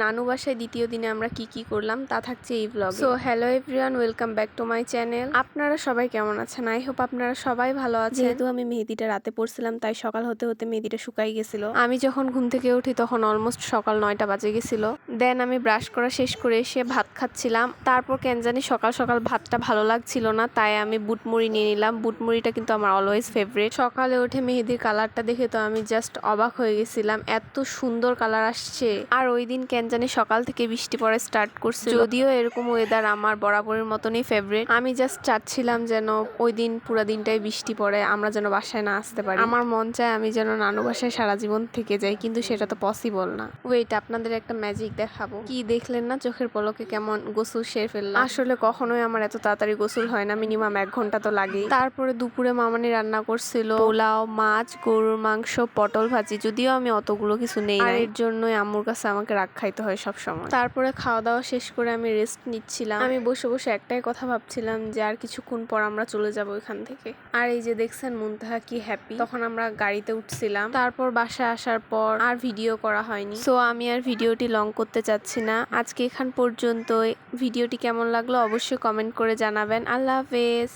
নানু বাসায় দ্বিতীয় দিনে আমরা কি করলাম তা থাকছে এই ব্লগে। So hello everyone, welcome back to my channel. আপনারা সবাই কেমন আছেন? আই হোপ আপনারা সবাই ভালো আছেন। যেহেতু আমি মেহেদিটা রাতে পড়ছিলাম তাই সকাল হতে হতে মেহেদিটা শুকাই গেছিল। আমি যখন ঘুম থেকে উঠি তখন অলমোস্ট সকাল 9টা বাজে গেছিল। দেন আমি ব্রাশ করা শেষ করে এসে ভাত খাচ্ছিলাম। তারপর কেন জানি সকাল সকাল ভাতটা ভালো লাগছিল না, তাই আমি বুটমুড়ি নিয়ে নিলাম। বুটমুড়িটা কিন্তু আমার অলওয়েজ ফেভারিট। সকালে উঠে মেহেদির কালারটা দেখে তো আমি জাস্ট অবাক হয়ে গেছিলাম, এত সুন্দর কালার আসছে। আর ওই দিন কেন জানি সকাল থেকে বৃষ্টি পড়া স্টার্ট করছে। যদিও এরকম ওয়েদার আমার বরাবরের মতনই ফেভারিট। আমি জাস্ট চাচ্ছিলাম যেন ওই দিন পুরো দিনটাই বৃষ্টি পড়ে, আমরা যেন বাসায় না আসতে পারি। আমার মন চায় আমি যেন নানু বাসায় সারা জীবন থেকে যাই, কিন্তু সেটা তো পসিবল না। ওয়েট, আপনাদের একটা ম্যাজিক দেখাবো। কি দেখলেন না? চোখের পলকে কেমন গোসল সেরে ফেললাম। আসলে কখনোই আমার এত তাড়াতাড়ি গোসল হয় না, মিনিমাম 1 ঘন্টা তো লাগেই। তারপরে দুপুরে মামানি রান্না করছিল পোলাও, মাছ, গরুর মাংস, পটল ভাজি। যদিও আমি অতগুলো কিছু নেই না, এর জন্যই আম্মুর কাছে আমাকে রাগ খাইতে হয় সব সময়। তারপরে খাওয়া দাওয়া শেষ করে আমি রেস্ট নিচ্ছিলাম। আমি বসে বসে একটাই কথা ভাবছিলাম যে আর কিছুক্ষণ পর আমরা চলে যাব এখান থেকে। আর এই যে দেখছেন মুনতাহা কি হ্যাপি। তখন আমরা গাড়িতে উঠছিলাম। তারপর বাসায় আসার পর আর ভিডিও করা হয়নি। সো আমি আর ভিডিওটি লং করতে চাচ্ছি না। আজকে এখান পর্যন্তই। ভিডিওটি কেমন লাগলো অবশ্যই কমেন্ট করে জানাবেন। আল্লাহ হাফেজ।